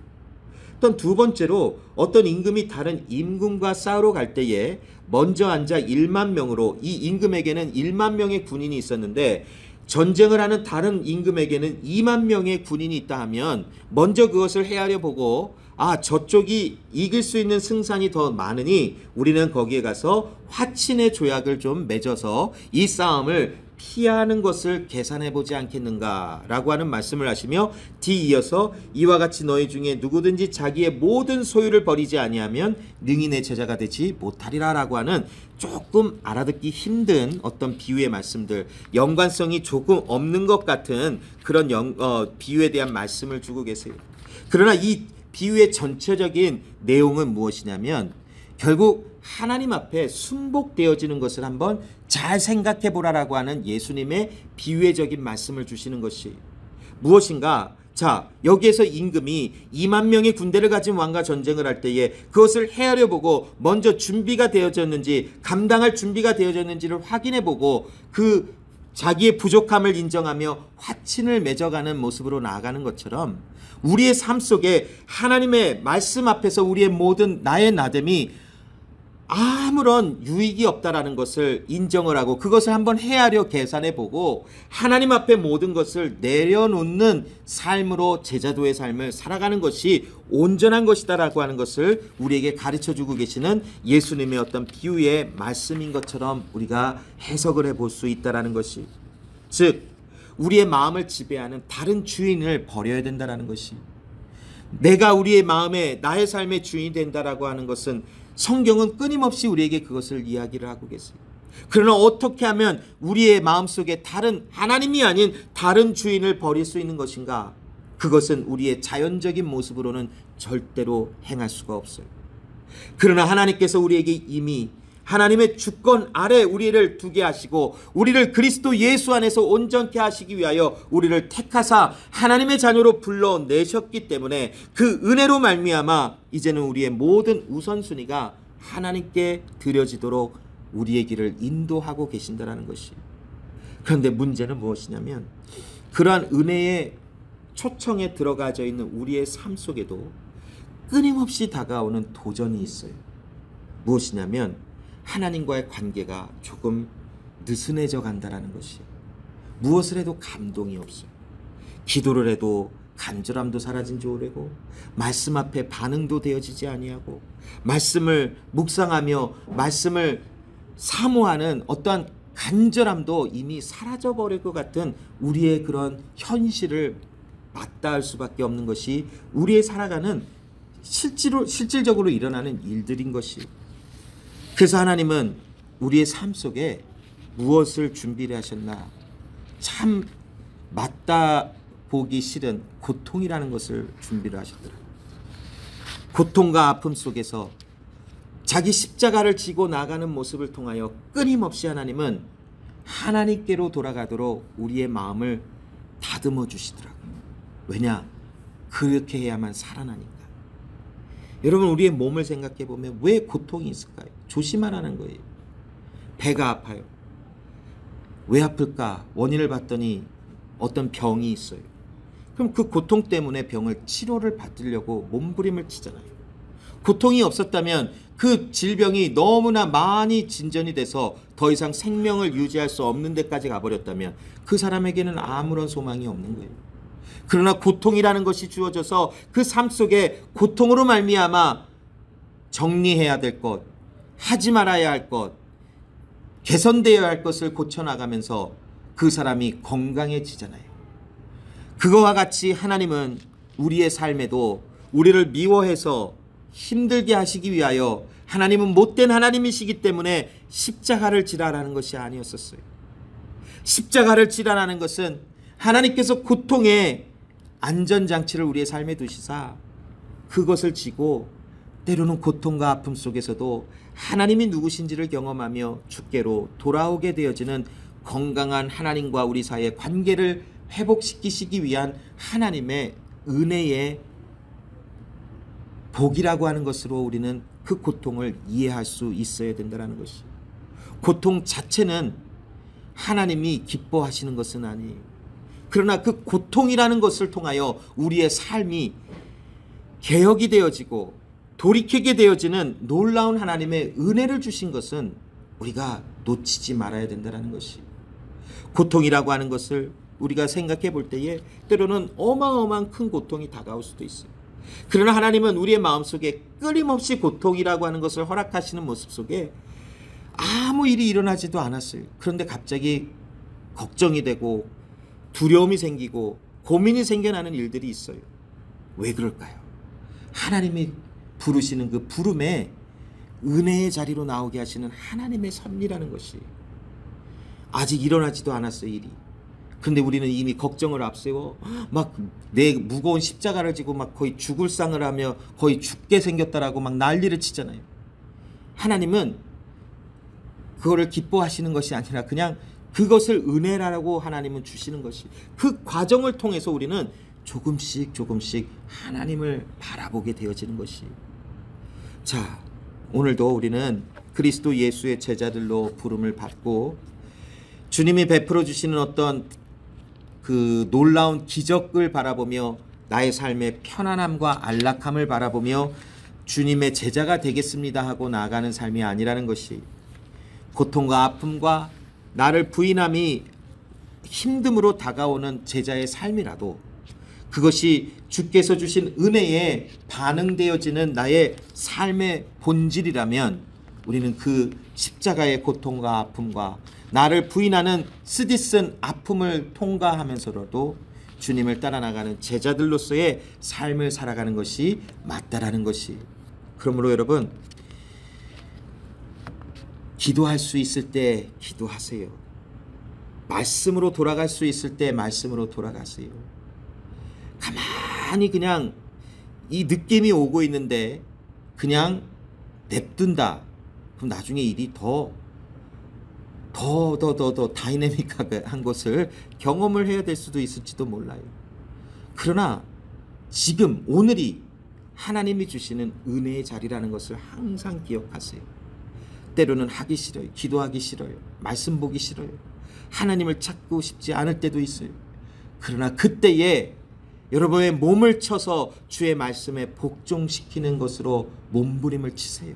또 두 번째로 어떤 임금이 다른 임금과 싸우러 갈 때에 먼저 앉아 1만 명으로 이 임금에게는 1만 명의 군인이 있었는데 전쟁을 하는 다른 임금에게는 2만 명의 군인이 있다 하면 먼저 그것을 헤아려 보고 저쪽이 이길 수 있는 승산이 더 많으니 우리는 거기에 가서 화친의 조약을 좀 맺어서 이 싸움을 피하는 것을 계산해 보지 않겠는가 라고 하는 말씀을 하시며 뒤이어서 이와 같이 너희 중에 누구든지 자기의 모든 소유를 버리지 아니하면 능히 내 제자가 되지 못하리라 라고 하는 조금 알아듣기 힘든 어떤 비유의 말씀들, 연관성이 조금 없는 것 같은 그런 비유에 대한 말씀을 주고 계세요. 그러나 이 비유의 전체적인 내용은 무엇이냐면 결국 하나님 앞에 순복되어지는 것을 한번 잘 생각해 보라라고 하는 예수님의 비유적인 말씀을 주시는 것이 무엇인가? 자, 여기에서 임금이 2만 명의 군대를 가진 왕과 전쟁을 할 때에 그것을 헤아려 보고 먼저 준비가 되어졌는지 감당할 준비가 되어졌는지를 확인해 보고 그 자기의 부족함을 인정하며 화친을 맺어가는 모습으로 나아가는 것처럼 우리의 삶 속에 하나님의 말씀 앞에서 우리의 모든 나의 나됨이 아무런 유익이 없다라는 것을 인정을 하고 그것을 한번 헤아려 계산해 보고 하나님 앞에 모든 것을 내려놓는 삶으로 제자도의 삶을 살아가는 것이 온전한 것이다라고 하는 것을 우리에게 가르쳐주고 계시는 예수님의 어떤 비유의 말씀인 것처럼 우리가 해석을 해볼 수 있다라는 것이, 즉 우리의 마음을 지배하는 다른 주인을 버려야 된다라는 것이, 내가 우리의 마음에 나의 삶의 주인이 된다라고 하는 것은 성경은 끊임없이 우리에게 그것을 이야기를 하고 계세요. 그러나 어떻게 하면 우리의 마음속에 다른 하나님이 아닌 다른 주인을 버릴 수 있는 것인가? 그것은 우리의 자연적인 모습으로는 절대로 행할 수가 없어요. 그러나 하나님께서 우리에게 이미 하나님의 주권 아래 우리를 두게 하시고 우리를 그리스도 예수 안에서 온전케 하시기 위하여 우리를 택하사 하나님의 자녀로 불러내셨기 때문에 그 은혜로 말미암아 이제는 우리의 모든 우선순위가 하나님께 드려지도록 우리의 길을 인도하고 계신다라는 것이. 그런데 문제는 무엇이냐면 그러한 은혜의 초청에 들어가져 있는 우리의 삶 속에도 끊임없이 다가오는 도전이 있어요. 무엇이냐면 하나님과의 관계가 조금 느슨해져 간다라는 것이. 무엇을 해도 감동이 없어요. 기도를 해도 간절함도 사라진 지 오래고, 말씀 앞에 반응도 되어지지 아니하고, 말씀을 묵상하며 말씀을 사모하는 어떠한 간절함도 이미 사라져 버릴 것 같은 우리의 그런 현실을 맞닿을 수밖에 없는 것이 우리의 살아가는 실질적으로 일어나는 일들인 것이. 그래서 하나님은 우리의 삶 속에 무엇을 준비를 하셨나? 참 맞다 보기 싫은 고통이라는 것을 준비를 하셨더라고요. 고통과 아픔 속에서 자기 십자가를 지고 나가는 모습을 통하여 끊임없이 하나님은 하나님께로 돌아가도록 우리의 마음을 다듬어 주시더라고요. 왜냐? 그렇게 해야만 살아나니까. 여러분, 우리의 몸을 생각해 보면 왜 고통이 있을까요? 조심하라는 거예요. 배가 아파요. 왜 아플까? 원인을 봤더니 어떤 병이 있어요. 그럼 그 고통 때문에 병을 치료를 받으려고 몸부림을 치잖아요. 고통이 없었다면 그 질병이 너무나 많이 진전이 돼서 더 이상 생명을 유지할 수 없는 데까지 가버렸다면 그 사람에게는 아무런 소망이 없는 거예요. 그러나 고통이라는 것이 주어져서 그 삶 속에 고통으로 말미암아 정리해야 될 것, 하지 말아야 할 것, 개선되어야 할 것을 고쳐나가면서 그 사람이 건강해지잖아요. 그거와 같이 하나님은 우리의 삶에도 우리를 미워해서 힘들게 하시기 위하여, 하나님은 못된 하나님이시기 때문에 십자가를 지라라는 것이 아니었었어요. 십자가를 지라라는 것은 하나님께서 고통의 안전장치를 우리의 삶에 두시사 그것을 지고 때로는 고통과 아픔 속에서도 하나님이 누구신지를 경험하며 주께로 돌아오게 되어지는 건강한 하나님과 우리 사이의 관계를 회복시키시기 위한 하나님의 은혜의 복이라고 하는 것으로 우리는 그 고통을 이해할 수 있어야 된다는 것이. 고통 자체는 하나님이 기뻐하시는 것은 아니에요. 그러나 그 고통이라는 것을 통하여 우리의 삶이 개혁이 되어지고 돌이키게 되어지는 놀라운 하나님의 은혜를 주신 것은 우리가 놓치지 말아야 된다는 것이. 고통이라고 하는 것을 우리가 생각해 볼 때에 때로는 어마어마한 큰 고통이 다가올 수도 있어요. 그러나 하나님은 우리의 마음속에 끊임없이 고통이라고 하는 것을 허락하시는 모습 속에 아무 일이 일어나지도 않았어요. 그런데 갑자기 걱정이 되고 두려움이 생기고 고민이 생겨나는 일들이 있어요. 왜 그럴까요? 하나님이 부르시는 그 부름에 은혜의 자리로 나오게 하시는 하나님의 섭리라는 것이. 아직 일어나지도 않았어요, 일이. 근데 우리는 이미 걱정을 앞세워 막 내 무거운 십자가를 지고 막 거의 죽을 상을 하며 거의 죽게 생겼다라고 막 난리를 치잖아요. 하나님은 그거를 기뻐하시는 것이 아니라 그냥 그것을 은혜라고 하나님은 주시는 것이. 그 과정을 통해서 우리는 조금씩 하나님을 바라보게 되어지는 것이. 자, 오늘도 우리는 그리스도 예수의 제자들로 부름을 받고 주님이 베풀어 주시는 어떤 그 놀라운 기적을 바라보며 나의 삶의 편안함과 안락함을 바라보며 주님의 제자가 되겠습니다 하고 나아가는 삶이 아니라는 것이. 고통과 아픔과 나를 부인함이 힘듦으로 다가오는 제자의 삶이라도 그것이 주께서 주신 은혜에 반응되어지는 나의 삶의 본질이라면 우리는 그 십자가의 고통과 아픔과 나를 부인하는 쓰디쓴 아픔을 통과하면서라도 주님을 따라 나가는 제자들로서의 삶을 살아가는 것이 맞다라는 것이. 그러므로 여러분, 기도할 수 있을 때 기도하세요. 말씀으로 돌아갈 수 있을 때 말씀으로 돌아가세요. 가만히 그냥 이 느낌이 오고 있는데 그냥 냅둔다. 그럼 나중에 일이 더 다이내믹한 것을 경험을 해야 될 수도 있을지도 몰라요. 그러나 지금 오늘이 하나님이 주시는 은혜의 자리라는 것을 항상 기억하세요. 때로는 하기 싫어요. 기도하기 싫어요. 말씀 보기 싫어요. 하나님을 찾고 싶지 않을 때도 있어요. 그러나 그때에 여러분의 몸을 쳐서 주의 말씀에 복종시키는 것으로 몸부림을 치세요.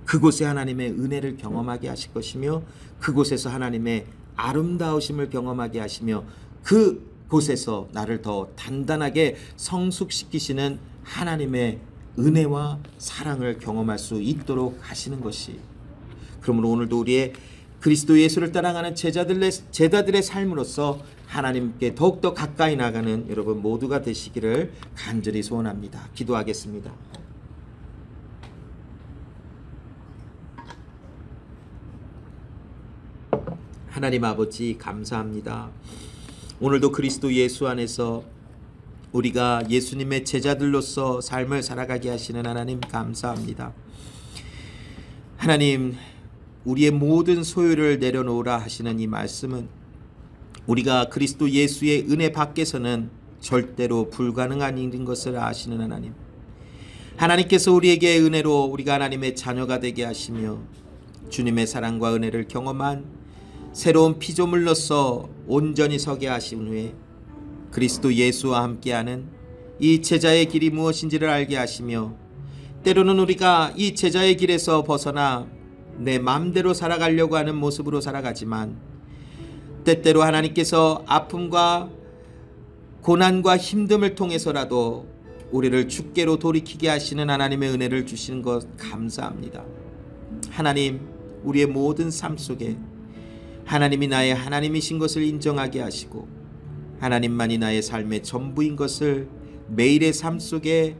그곳에 하나님의 은혜를 경험하게 하실 것이며 그곳에서 하나님의 아름다우심을 경험하게 하시며 그곳에서 나를 더 단단하게 성숙시키시는 하나님의 은혜와 사랑을 경험할 수 있도록 하시는 것이, 그러므로 오늘도 우리의 그리스도 예수를 따라가는 제자들의 삶으로서 하나님께 더욱더 가까이 나가는 여러분 모두가 되시기를 간절히 소원합니다. 기도하겠습니다. 하나님 아버지 감사합니다. 오늘도 그리스도 예수 안에서 우리가 예수님의 제자들로서 삶을 살아가게 하시는 하나님 감사합니다. 하나님, 우리의 모든 소유를 내려놓으라 하시는 이 말씀은 우리가 그리스도 예수의 은혜 밖에서는 절대로 불가능한 일인 것을 아시는 하나님, 하나님께서 우리에게 은혜로 우리가 하나님의 자녀가 되게 하시며 주님의 사랑과 은혜를 경험한 새로운 피조물로서 온전히 서게 하신 후에 그리스도 예수와 함께하는 이 제자의 길이 무엇인지를 알게 하시며, 때로는 우리가 이 제자의 길에서 벗어나 내 마음대로 살아가려고 하는 모습으로 살아가지만, 때때로 하나님께서 아픔과 고난과 힘듦을 통해서라도 우리를 주께로 돌이키게 하시는 하나님의 은혜를 주시는 것 감사합니다. 하나님, 우리의 모든 삶 속에 하나님이 나의 하나님이신 것을 인정하게 하시고 하나님만이 나의 삶의 전부인 것을 매일의 삶 속에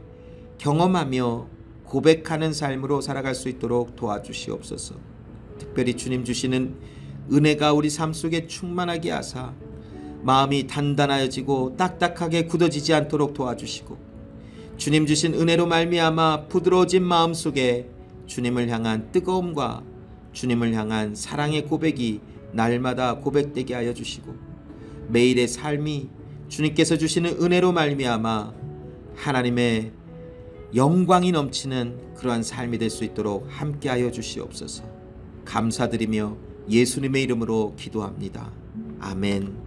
경험하며 고백하는 삶으로 살아갈 수 있도록 도와주시옵소서. 특별히 주님 주시는 은혜가 우리 삶 속에 충만하게 하사 마음이 단단해지고 딱딱하게 굳어지지 않도록 도와주시고, 주님 주신 은혜로 말미암아 부드러워진 마음 속에 주님을 향한 뜨거움과 주님을 향한 사랑의 고백이 날마다 고백되게 하여 주시고, 매일의 삶이 주님께서 주시는 은혜로 말미암아 하나님의 영광이 넘치는 그러한 삶이 될 수 있도록 함께하여 주시옵소서. 감사드리며 예수님의 이름으로 기도합니다. 아멘.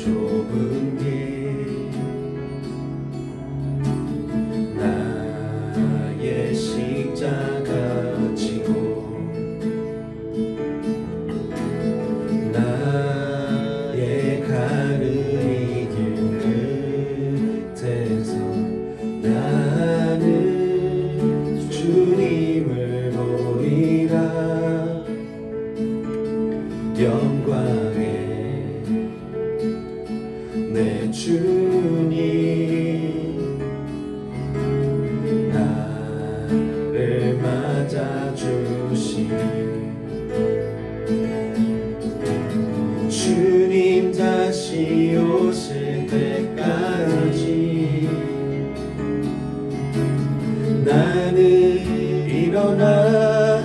좁은 길 나의 십자가 지고 나의 가는 이 길 끝에서 나는 주님을 보리라. 영광의 내 주님 나를 맞아주시니 주님 다시 오실 때까지 나는 일어나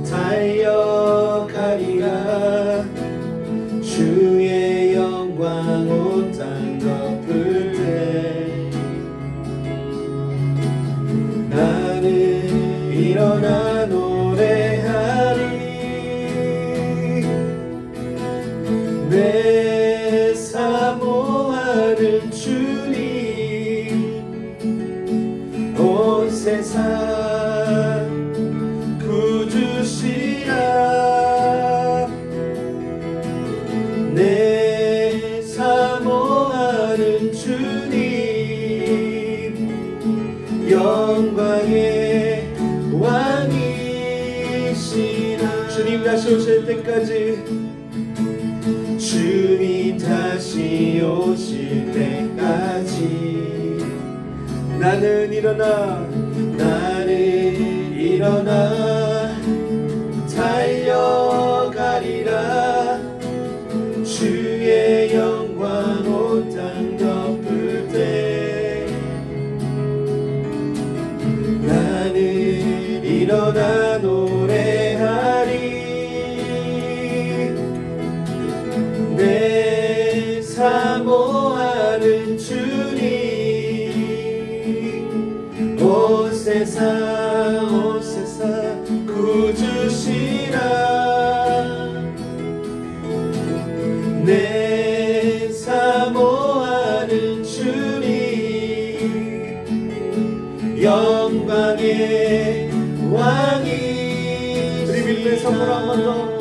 달려가리라. 주의 영광 온 땅 덮을 때 나는 일어나 노래하리. 내 사모하는 주님 온 세상 구주시라. 내 사모하는 주님 영광의 왕이시라. 주님 다시 오실 때까지 주님 다시 오실 때까지 나는 일어나 달려가리라. 주의 영광 온 땅 덮을 때 나는 일어나 노래하리. 왕이 드리빌레 선물 한 번 더.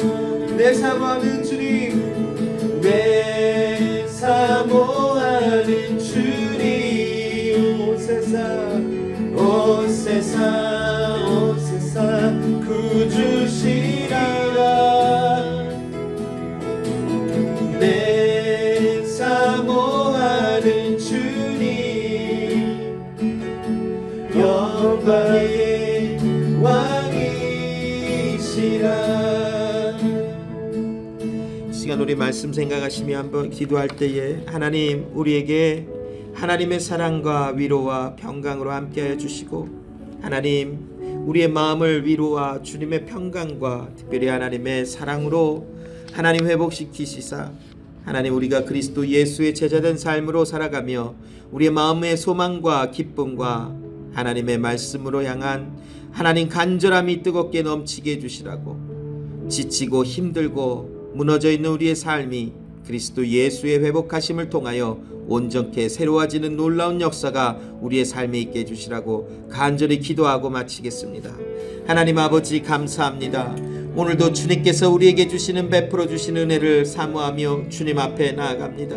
내 사모하는 주님, 내 사모하는 주님, 온 세상 온 세상 온 세상 구주시리라. 내 사모하는 주님, 영광의 왕이시라. 시간 우리 말씀 생각하시며 한번 기도할 때에 하나님 우리에게 하나님의 사랑과 위로와 평강으로 함께하여 주시고, 하나님 우리의 마음을 위로와 주님의 평강과 특별히 하나님의 사랑으로 하나님 회복시키시사, 하나님 우리가 그리스도 예수의 제자된 삶으로 살아가며 우리의 마음의 소망과 기쁨과 하나님의 말씀으로 향한 하나님 간절함이 뜨겁게 넘치게 해주시라고, 지치고 힘들고 무너져 있는 우리의 삶이 그리스도 예수의 회복하심을 통하여 온전케 새로워지는 놀라운 역사가 우리의 삶에 있게 해주시라고 간절히 기도하고 마치겠습니다. 하나님 아버지 감사합니다. 오늘도 주님께서 우리에게 주시는 베풀어 주신 은혜를 사모하며 주님 앞에 나아갑니다.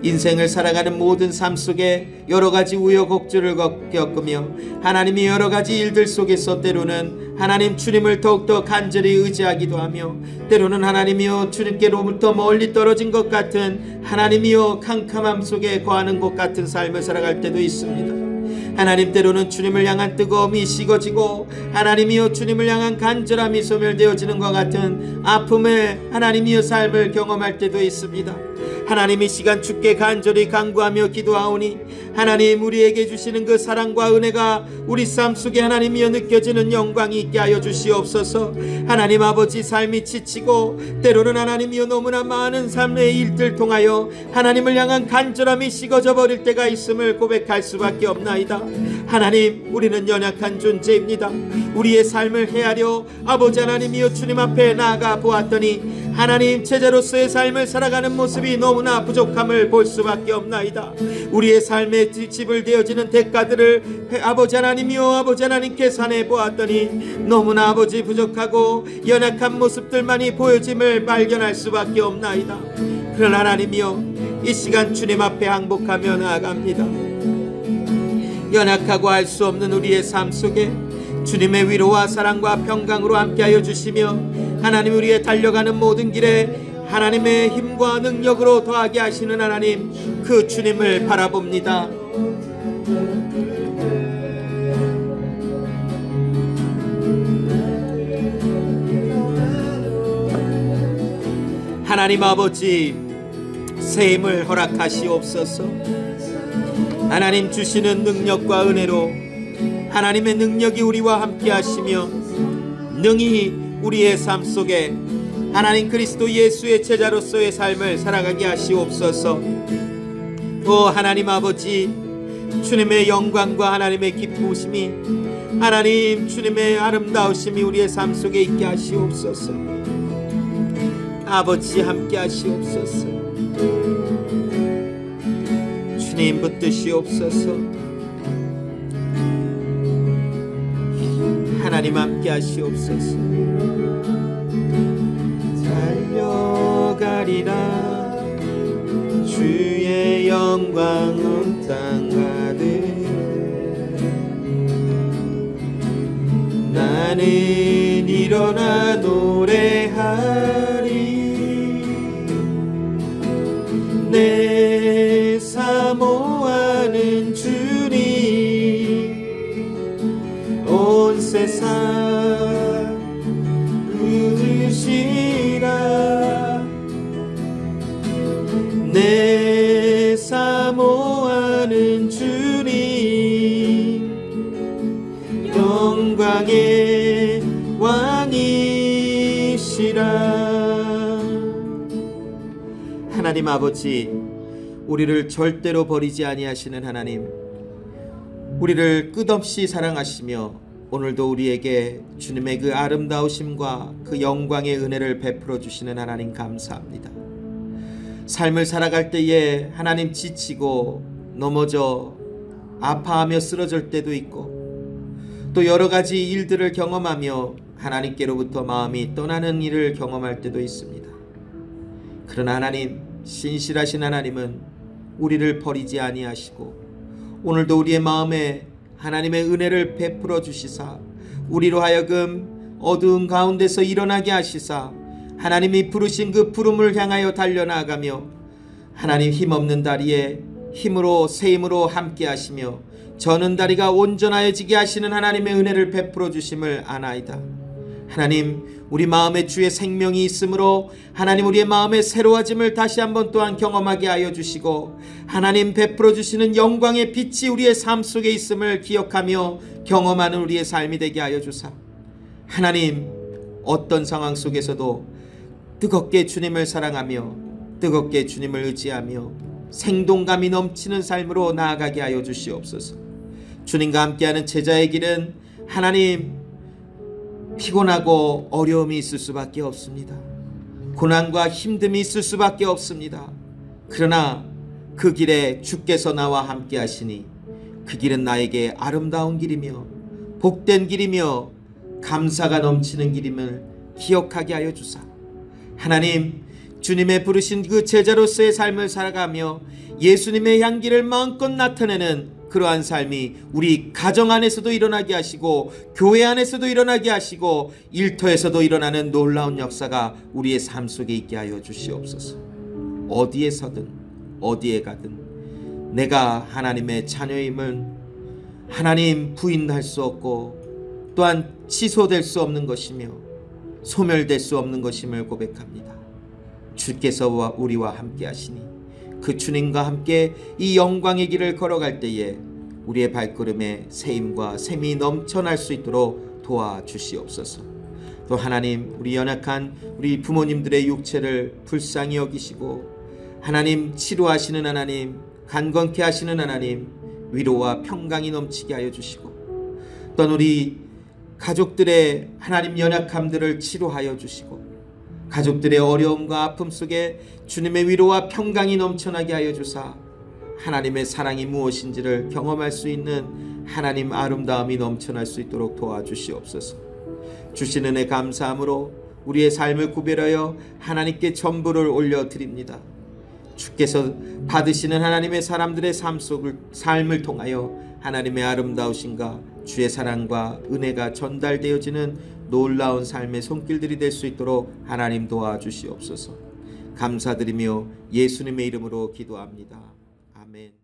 인생을 살아가는 모든 삶 속에 여러 가지 우여곡절을 겪으며 하나님이 여러 가지 일들 속에서 때로는 하나님 주님을 더욱더 간절히 의지하기도 하며, 때로는 하나님이여 주님께로부터 멀리 떨어진 것 같은 하나님이여 캄캄함 속에 거하는 것 같은 삶을 살아갈 때도 있습니다. 하나님 때로는 주님을 향한 뜨거움이 식어지고 하나님이여 주님을 향한 간절함이 소멸되어지는 것 같은 아픔의 하나님이여 삶을 경험할 때도 있습니다. 하나님 이 시간 주께 간절히 간구하며 기도하오니 하나님 우리에게 주시는 그 사랑과 은혜가 우리 삶 속에 하나님이여 느껴지는 영광이 있게 하여 주시옵소서. 하나님 아버지 삶이 지치고 때로는 하나님이여 너무나 많은 삶의 일들 통하여 하나님을 향한 간절함이 식어져 버릴 때가 있음을 고백할 수밖에 없나이다. 하나님 우리는 연약한 존재입니다. 우리의 삶을 헤아려 아버지 하나님이여 주님 앞에 나아가 보았더니 하나님 제자로서의 삶을 살아가는 모습이 너무나 부족함을 볼 수밖에 없나이다. 우리의 삶에 지불되어지는 대가들을 아버지 하나님이여 아버지 하나님께 산해 보았더니 너무나 아버지 부족하고 연약한 모습들만이 보여짐을 발견할 수밖에 없나이다. 그러나 하나님이여 이 시간 주님 앞에 항복하며 나아갑니다. 연약하고 알 수 없는 우리의 삶 속에 주님의 위로와 사랑과 평강으로 함께하여 주시며 하나님 우리의 달려가는 모든 길에 하나님의 힘과 능력으로 더하게 하시는 하나님 그 주님을 바라봅니다. 하나님 아버지 새 힘을 허락하시옵소서. 하나님 주시는 능력과 은혜로 하나님의 능력이 우리와 함께 하시며 능히 우리의 삶 속에 하나님 그리스도 예수의 제자로서의 삶을 살아가게 하시옵소서. 오 하나님 아버지 주님의 영광과 하나님의 기쁘심이 하나님 주님의 아름다우심이 우리의 삶 속에 있게 하시옵소서. 아버지 함께 하시옵소서. 주님 붙드시옵소서. 하나님 함께 하시옵소서. 달려가리라 주의 영광 온 땅 가득 나는 일어나 노래하리 내 사모하는 주님 온 세상 구주시라 내 사모하는 주님 영광의 왕이시라. 하나님 아버지 우리를 절대로 버리지 아니하시는 하나님, 우리를 끝없이 사랑하시며 오늘도 우리에게 주님의 그 아름다우심과 그 영광의 은혜를 베풀어 주시는 하나님 감사합니다. 삶을 살아갈 때에 하나님 지치고 넘어져 아파하며 쓰러질 때도 있고 또 여러 가지 일들을 경험하며 하나님께로부터 마음이 떠나는 일을 경험할 때도 있습니다. 그러나 하나님, 신실하신 하나님은 우리를 버리지 아니하시고 오늘도 우리의 마음에 하나님의 은혜를 베풀어 주시사 우리로 하여금 어두운 가운데서 일어나게 하시사 하나님이 부르신 그 부름을 향하여 달려나가며 하나님 힘없는 다리에 힘으로 새 힘으로 함께 하시며 저는 다리가 온전하여지게 하시는 하나님의 은혜를 베풀어 주심을 아나이다. 하나님, 우리 마음에 주의 생명이 있으므로 하나님 우리의 마음의 새로워짐을 다시 한번 또한 경험하게 하여 주시고 하나님 베풀어 주시는 영광의 빛이 우리의 삶 속에 있음을 기억하며 경험하는 우리의 삶이 되게 하여 주사 하나님, 어떤 상황 속에서도 뜨겁게 주님을 사랑하며 뜨겁게 주님을 의지하며 생동감이 넘치는 삶으로 나아가게 하여 주시옵소서. 주님과 함께하는 제자의 길은 하나님 피곤하고 어려움이 있을 수밖에 없습니다. 고난과 힘듦이 있을 수밖에 없습니다. 그러나 그 길에 주께서 나와 함께 하시니 그 길은 나에게 아름다운 길이며 복된 길이며 감사가 넘치는 길임을 기억하게 하여 주사 하나님, 주님의 부르신 그 제자로서의 삶을 살아가며 예수님의 향기를 마음껏 나타내는 그러한 삶이 우리 가정 안에서도 일어나게 하시고 교회 안에서도 일어나게 하시고 일터에서도 일어나는 놀라운 역사가 우리의 삶 속에 있게 하여 주시옵소서. 어디에서든 어디에 가든 내가 하나님의 자녀임을 하나님 부인할 수 없고 또한 취소될 수 없는 것이며 소멸될 수 없는 것임을 고백합니다. 주께서 우리와 함께 하시니 그 주님과 함께 이 영광의 길을 걸어갈 때에 우리의 발걸음에 새힘과 샘이 넘쳐날 수 있도록 도와주시옵소서. 또 하나님, 우리 연약한 우리 부모님들의 육체를 불쌍히 여기시고 하나님 치료하시는 하나님, 간건케 하시는 하나님, 위로와 평강이 넘치게 하여 주시고 또한 우리 가족들의 하나님 연약함들을 치료하여 주시고 가족들의 어려움과 아픔 속에 주님의 위로와 평강이 넘쳐나게 하여 주사 하나님의 사랑이 무엇인지를 경험할 수 있는 하나님 아름다움이 넘쳐날 수 있도록 도와주시옵소서. 주신 은혜 감사함으로 우리의 삶을 구별하여 하나님께 전부를 올려드립니다. 주께서 받으시는 하나님의 사람들의 삶을 통하여 하나님의 아름다우신가 주의 사랑과 은혜가 전달되어지는 놀라운 삶의 손길들이 될 수 있도록 하나님 도와주시옵소서. 감사드리며 예수님의 이름으로 기도합니다. 아멘.